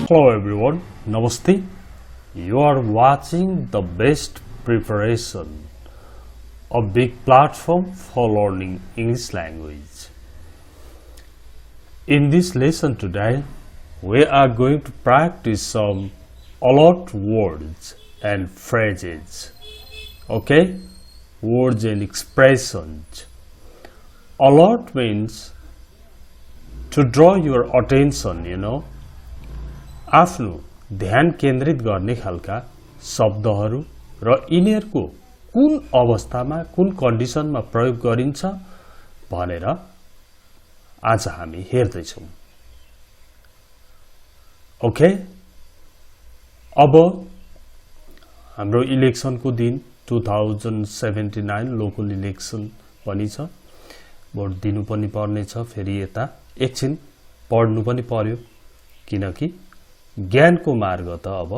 Hello everyone, Namaste. You are watching the best preparation, a big platform for learning English language. In this lesson today, we are going to practice some alert words and phrases. Okay? Words and expressions. Alert means to draw your attention, आफ्नो ध्यान केन्द्रित गर्ने खालका शब्दहरू र यिनीहरूको कुन अवस्थामा कुन कन्डिसनमा प्रयोग गरिन्छ भनेर आज हामी हेर्दै छौं। ओके, अब हाम्रो इलेक्सनको दिन 2079 लोकल इलेक्सन पनि छ। भोट दिनु पनि पर्ने छ। फेरि यता एकछिन पढ्नु पनि पर्यो, किनकि ज्ञानको मार्ग त अब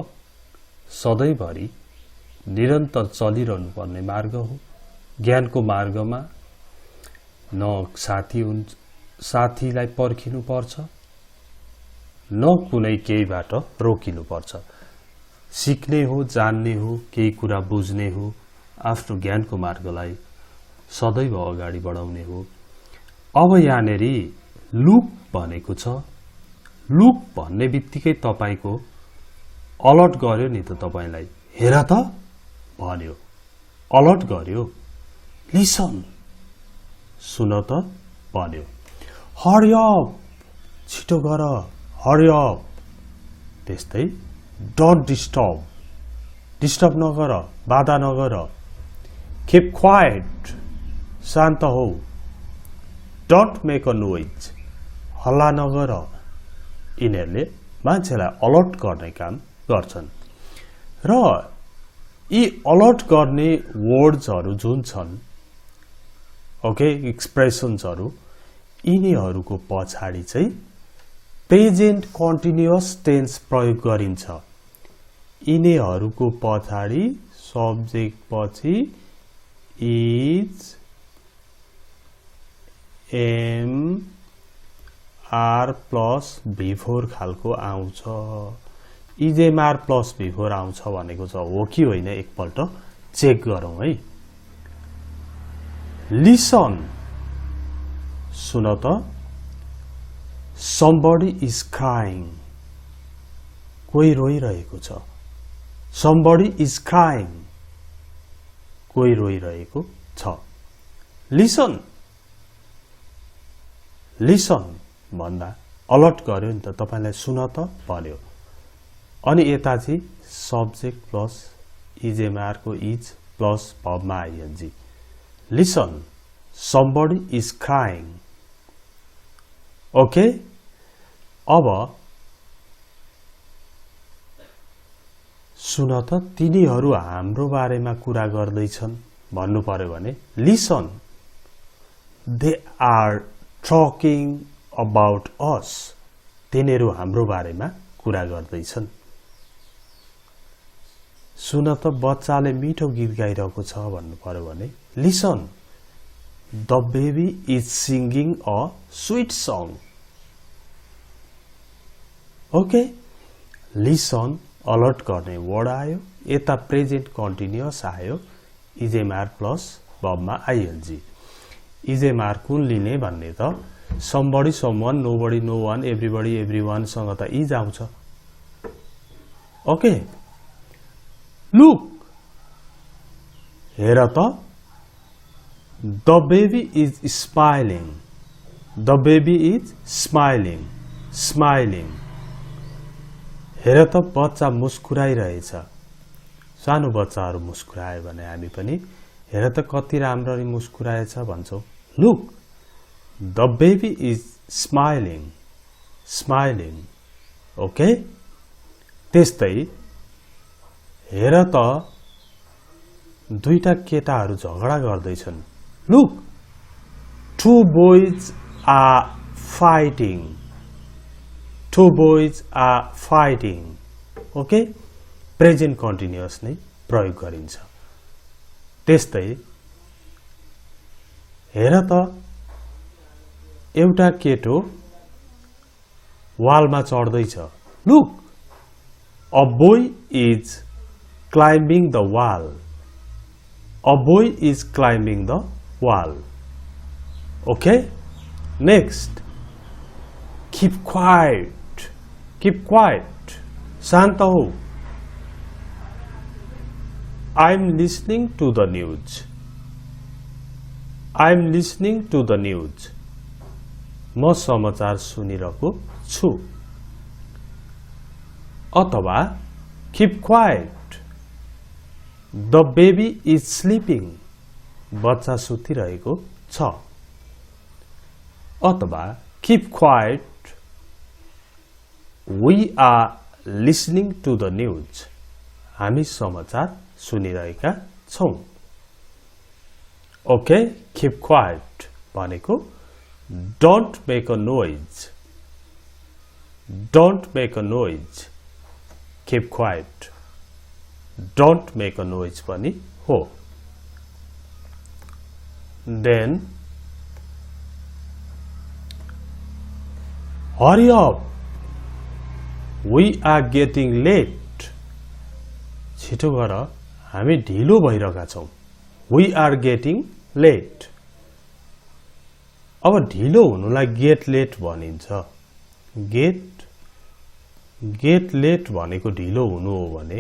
सधैँभरि निरन्तर चलिरहनु पर्ने मार्ग हो। ज्ञानको मार्गमा न साथीलाई पर्खिनु पर्छ, न कुनै केहीबाट रोकिनु पर्छ। सिक्ने हो, जान्ने हो, केही कुरा बुझ्ने हो, आफ्नो ज्ञानको मार्गलाई सदैव अगाडि बढाउने हो। अब यहाँनेरि लुक भनेको छ। लुक भन्ने बित्तिकै तपाईको अलर्ट गर्यो नि त, तपाईलाई हेर त भन्यो, अलर्ट गर्यो। लिसन, सुन त भन्यो। हरी अप, छिटो गर, हरी अप। त्यस्तै डोन्ट डिस्टर्ब, डिस्टर्ब नगर, बाधा नगर। कीप क्वाइट, शान्त हो। डोन्ट मेक अ नोइज, हल्ला नगर। यिनीहरूले मान्छेलाई अलर्ट गर्ने काम गर्छन्। र यी अलर्ट गर्ने वर्ड्सहरू जुन छन्, ओके, एक्सप्रेसन्सहरू, यिनीहरूको पछाडि चाहिँ प्रेजेन्ट कन्टिन्युअस टेन्स प्रयोग गरिन्छ। यिनीहरूको पछाडि सब्जेक्ट पछि is, am, are plus before खालको आउँछ। इजेएमआर प्लस बिफोर आउँछ भनेको छ, हो कि होइन एकपल्ट चेक गरौँ है। लिसन, सुन त। समबडी इज क्राइङ, कोही रोइरहेको छ। समबडी इज क्राइङ, कोही रोइरहेको छ। लिसन, लिसन भन्दा अलर्ट गर्यो नि त, तपाईलाई सुन त भन्यो। अनि यता चाहिँ सब्जेक्ट प्लस इजेएमआर को इज प्लस भबमा ING. Listen, somebody is crying. Okay, अब सुन त, तिनीहरू हाम्रो बारेमा कुरा गर्दैछन् भन्नु पर्यो भने listen, they are talking about us. तिनीहरू हाम्रो बारेमा कुरा गर्दैछन्। सुन त, बच्चाले मिठो गीत गाइरहेको छ भन्नु पर्यो भने listen, the baby is singing a sweet song. Okay, listen alert गर्ने वर्ड आयो। यता प्रेजेन्ट कन्टिन्युअस आयो, इजेएमआर प्लस भबमा आइएनजी। इजेएमआर कुन लिने भन्ने त somebody, someone, nobody, no one, everybody, everyone सँग त इज आउँछ। ओके, लुक, हेर त। The baby is smiling, the baby is smiling, smiling. हेर त, बच्चा मुस्कुराइरहेछ। सानो बच्चाहरू मुस्कुरायो भने हामी पनि हेर त कति राम्ररी मुस्कुराएछ भन्छौँ। Look, the baby is smiling, smiling. Okay? त्यस्तै हेर त, दुईटा केटाहरू झगडा गर्दैछन्। Look, two boys are fighting. Two boys are fighting. Okay? Present continuous नै प्रयोग गरिन्छ। त्यस्तै हेर त, एउटा केटो वालमा चढ्दैछ। Look, A boy is climbing the wall. A boy is climbing the wall. Okay? Next. Keep quiet. Keep quiet. शान्त हो. I'm listening to the news. I'm listening to the news. म समाचार सुनिरहेको छु. अथवा keep quiet. The baby is sleeping. बच्चा सुतिरहेको छ. अथवा keep quiet. We are listening to the news. हामी समाचार सुनिरहेका छौं. Okay, keep quiet भनेको don't make a noise. Don't make a noise. Keep quiet. Don't make a noise पनि हो. Then hurry up. We are getting late. छिटो गर, हामी ढिलो भइरहेका छौं. We are getting late. अब ढिलो हुनुलाई get late भनिन्छ. Get late भनेको ढिलो हुनु हो भने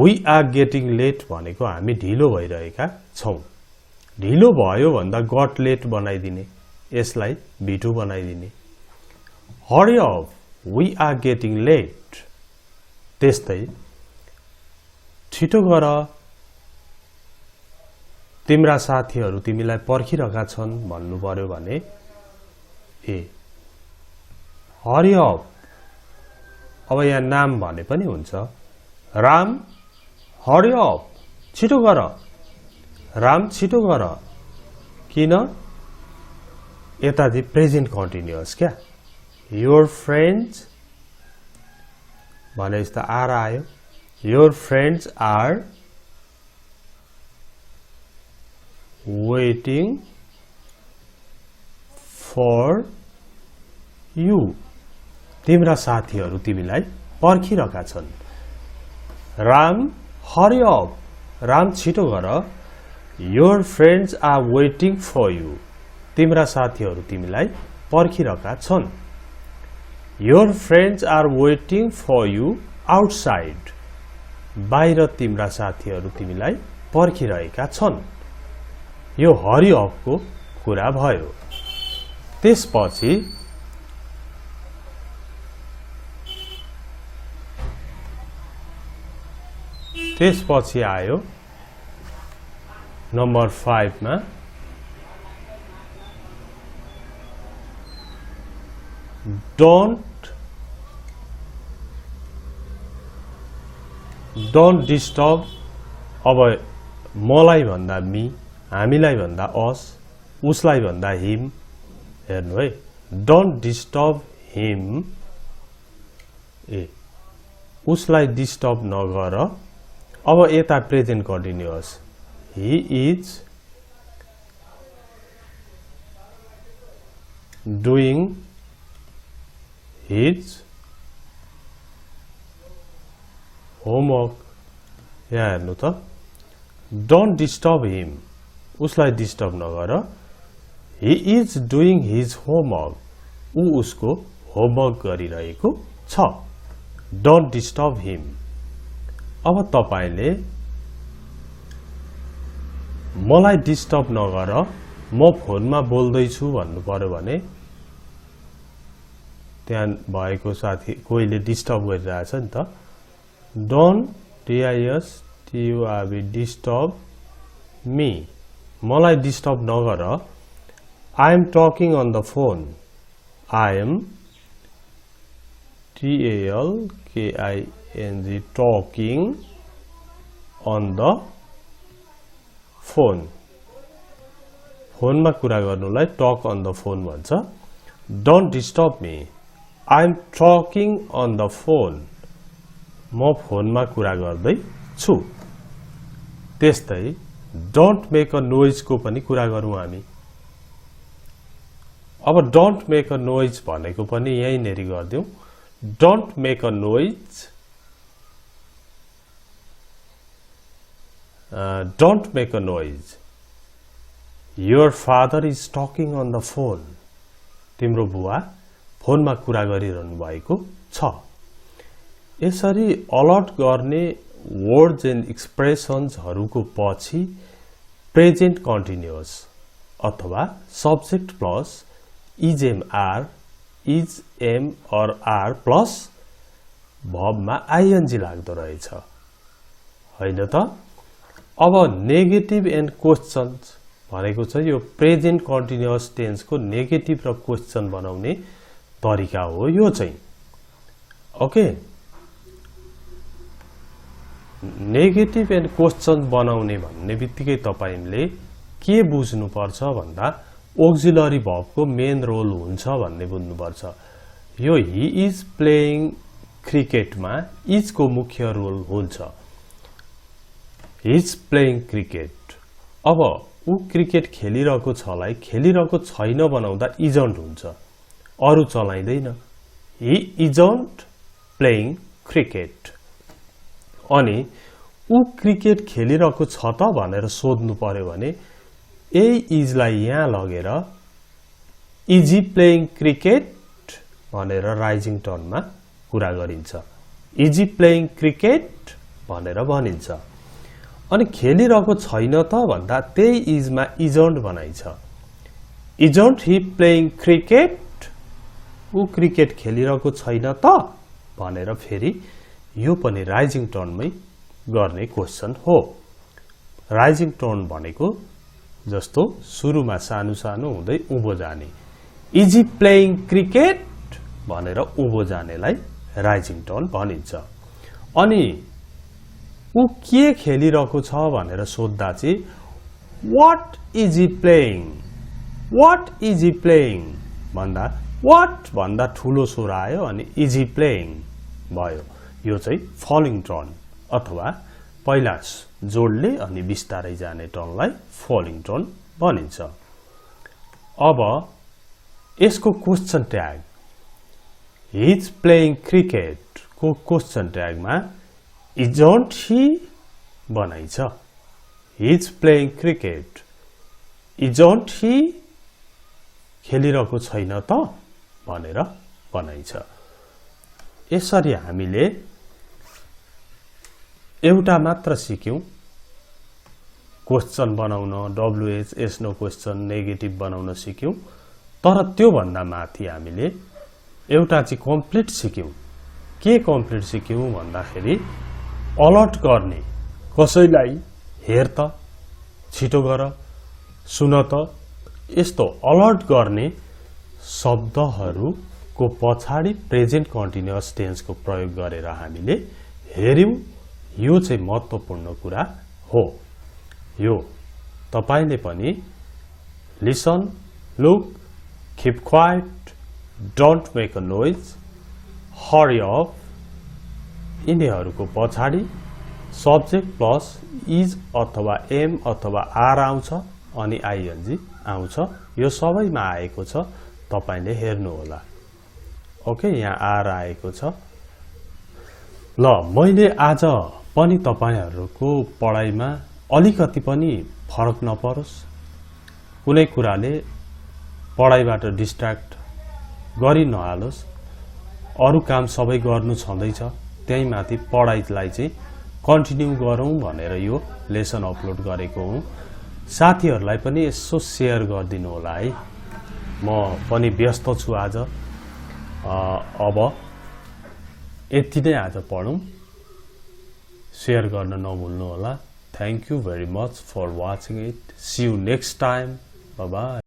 we are getting late भनेको हामी ढिलो भइरहेका छौं. ढिलो भयो भन्दा got late बनाइदिने, यसलाई B2 बनाइदिने. Hurry up. We are getting late. त्यस्तै छिटो गर, तिम्रा साथीहरू तिमीलाई पर्खिरहेका छन् भन्नु पर्यो भने ए. Hurry up. अब यहाँ नाम भने पनि हुन्छ. Ram, hurry up. छिटो गर. राम छिटो गर. किन? यता दि प्रेजेन्ट कन्टिन्युअस क्या. Your friends भने जस्तो आर आयो. Your friends are waiting for you. तिम्रा साथीहरू तिमीलाई पर्खिरहेका छन्. Ram, hurry up. राम छिटो गर. Your friends are waiting for you. तिम्रा साथीहरू तिमीलाई पर्खिरहेका छन्. Your friends are waiting for you outside. बाहिर तिम्रा साथीहरू तिमीलाई पर्खिरहेका छन्. यो हरी अप को कुरा भयो. त्यसपछि आयो नम्बर 5 मा don't disturb. अब मलाई भन्दा मी, हामीलाई भन्दा अस, उसलाई भन्दा हिम. हेर्नु है, don't disturb him. ए, उसलाई डिस्टर्ब नगर. अब यता present continuous. He is doing his homework. यहाँ हेर्नु त, don't disturb him. उसलाई डिस्टर्ब नगर. He is doing his homework. ऊ उसको होमवर्क गरिरहेको छ. Don't disturb him. अब तपाईले मलाई डिस्टर्ब नगर, म फोनमा बोल्दै छु भन्नु पर्यो भने त्यहाँ भएको साथी कोहीले डिस्टर्ब गरिरहेछ नि त. Don't disturb me. मलाई डिस्टर्ब नगर. I am talking on the phone. I am talking talking on the phone. फोनमा कुरा गर्नुलाई talk on the phone भन्छ. Don't disturb me. I am talking on the phone. म फोनमा कुरा गर्दै छु. त्यस्तै don't make a noise को पनि कुरा गरौँ हामी. अब don't make a noise भनेको पनि यही नेरी गर्दियौ. Don't make a noise. Don't make a noise. Your father is talking on the phone. तिम्रो बुवा फोनमा कुरा गरिरहनु भएको छ। यसरी अलर्ट गर्ने वर्ड्स एन्ड एक्सप्रेसन्सहरुको पछि प्रेजेन्ट कन्टिन्युअस अथवा subject plus is am are is am or are plus भर्बमा आईएनजी लाग्दो रहेछ हैन त। अब नेगेटिभ एन्ड क्वेशन्स भनेको छ यो प्रेजेन्ट कन्टिन्युअस टेन्सको नेगेटिभ र क्वेशन बनाउने तरिका हो यो चाहिँ। ओके, नेगेटिभ एन्ड क्वेशन बनाउने भन्ने बित्तिकै तपाईले के बुझ्नु पर्छ भन्दा ऑक्सिलरी भर्बको मेन रोल हुन्छ भन्ने बुझ्नु पर्छ। यो ही इज प्लेइङ क्रिकेटमा इज को मुख्य रोल हुन्छ। ही इज प्लेइङ क्रिकेट। अब ऊ क्रिकेट खेलिरहेको छलाई खेलिरहेको छैन बनाउँदा इजन्ट हुन्छ, अरु चलाइदैन। ही इजन्ट प्लेइङ क्रिकेट। अनि ऊ क्रिकेट खेलिरहेको छ त भनेर सोध्नु पर्यो भने ए इजलाई यहाँ लगेर इज ही प्लेइङ क्रिकेट भनेर राइजिङ टर्नमा कुरा गरिन्छ। इज ही प्लेइङ क्रिकेट भनेर भनिन्छ। अनि खेलिरहेको छैन त भन्दा त्यही इजमा इजन्ट बनाइछ। Isn't he playing cricket. ऊ क्रिकेट खेलिरहेको छैन त भनेर फेरि यो पनि राइजिङ टर्नमै गर्ने क्वेशन हो। राइजिङ टर्न भनेको जस्तो सुरुमा सानो सानो हुँदै उँभो जाने। इज ही प्लेइङ क्रिकेट भनेर उँभो जानेलाई राइजिङ टर्न भनिन्छ। अनि ऊ के खेलिरहेको छ भनेर सोध्दा चाहिँ what is he playing, what is he playing भन्दा व्हाट भन्दा ठूलो स्वर आयो अनि इज ही प्लेइङ भयो। यो चाहिँ फलिङ टर्न अथवा पहिला जोडले अनि बिस्तारै जाने टर्नलाई फलिङ टर्न भनिन्छ। अब यसको question tag he is playing cricket को क्वेशन ट्यागमा इजन्ट ही बनाइछ। He is playing cricket. Isn't he खेलिरहेको छैन त भनेर बनाइछ। यसरी हामीले एउटा मात्र सिक्यौं क्वेशन बनाउन, WH yes no question negative बनाउन सिक्यौं। तर त्यो भन्दा माथि हामीले एउटा चाहिँ कम्प्लिट सिक्यौं। के कम्प्लिट सिक्यौं भन्दाखेरि अलर्ट गर्ने, कसैलाई हेर त, छिटो गर, सुन त, यस्तो अलर्ट गर्ने शब्दहरुको पछाडी प्रेजेन्ट कन्टिन्युअस टेन्सको प्रयोग गरेर हामीले हेर्यौं। यो चाहिँ महत्त्वपूर्ण कुरा हो। यो तपाईले पनि listen, look, keep quiet, don't make a noise, hurry up यिनीहरुको पछाडी सब्जेक्ट प्लस इज अथवा एम अथवा आर आउँछ अनि आईएनजी आउँछ। यो सबैमा आएको छ, तपाईले हेर्नु होला। ओके, यहाँ आर आएको छ। ल, मैले आज पनि तपाईहरुको पढाइमा अलिकति पनि फरक नपरोस्, कुनै कुराले पढाइबाट डिस्ट्र्याक्ट गरि नहालोस्, अरु काम सबै गर्नु छँदैछ, त्यही माथि पढाइलाई चाहिँ कन्टिन्यू गरौं भनेर यो लेसन अपलोड गरेको हुँ। साथीहरुलाई पनि यसो शेयर गरिदिनु होला है। म पनि व्यस्त छु आज। अब यति नै आज पढौं। शेयर गर्न नभुल्नु होला। Thank you very much for watching it. See you next time. Bye bye.